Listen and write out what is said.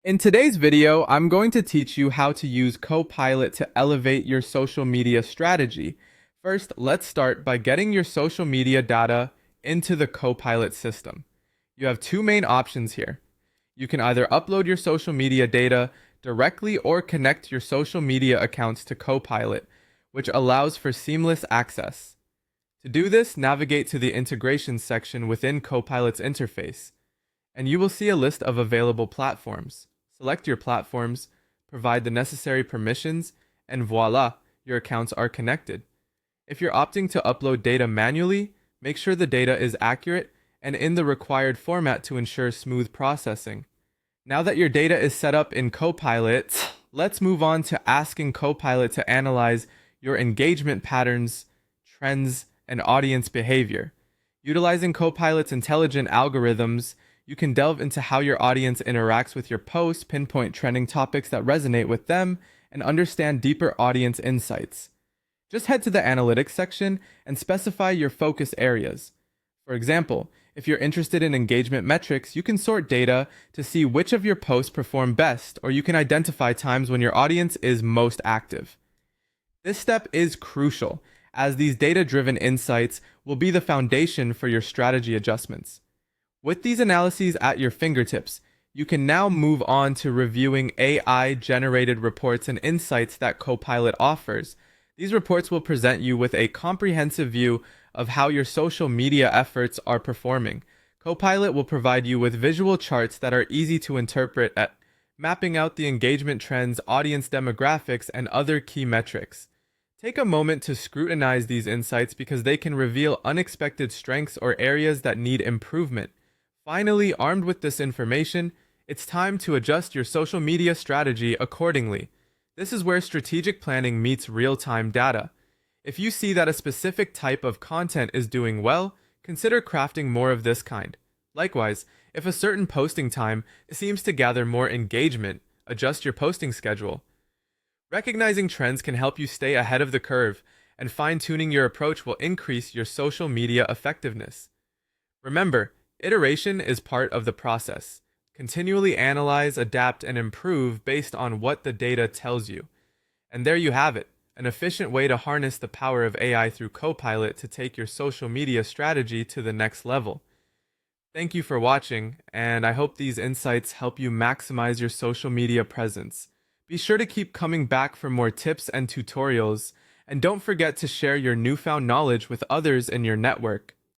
In today's video, I'm going to teach you how to use Copilot to elevate your social media strategy. First, let's start by getting your social media data into the Copilot system. You have two main options here. You can either upload your social media data directly or connect your social media accounts to Copilot, which allows for seamless access. To do this, navigate to the Integrations section within Copilot's interface, and you will see a list of available platforms. Select your platforms, provide the necessary permissions, and voila, your accounts are connected. If you're opting to upload data manually, make sure the data is accurate and in the required format to ensure smooth processing. Now that your data is set up in Copilot, let's move on to asking Copilot to analyze your engagement patterns, trends, and audience behavior. Utilizing Copilot's intelligent algorithms, you can delve into how your audience interacts with your posts, pinpoint trending topics that resonate with them, and understand deeper audience insights. Just head to the analytics section and specify your focus areas. For example, if you're interested in engagement metrics, you can sort data to see which of your posts perform best, or you can identify times when your audience is most active. This step is crucial, as these data-driven insights will be the foundation for your strategy adjustments. With these analyses at your fingertips, you can now move on to reviewing AI-generated reports and insights that Copilot offers. These reports will present you with a comprehensive view of how your social media efforts are performing. Copilot will provide you with visual charts that are easy to interpret at mapping out the engagement trends, audience demographics, and other key metrics. Take a moment to scrutinize these insights because they can reveal unexpected strengths or areas that need improvement. Finally, armed with this information, it's time to adjust your social media strategy accordingly. This is where strategic planning meets real-time data. If you see that a specific type of content is doing well, consider crafting more of this kind. Likewise, if a certain posting time seems to gather more engagement, adjust your posting schedule. Recognizing trends can help you stay ahead of the curve, and fine-tuning your approach will increase your social media effectiveness. Remember, iteration is part of the process. Continually analyze, adapt, and improve based on what the data tells you. And there you have it, an efficient way to harness the power of AI through Copilot to take your social media strategy to the next level. Thank you for watching, and I hope these insights help you maximize your social media presence. Be sure to keep coming back for more tips and tutorials, and don't forget to share your newfound knowledge with others in your network.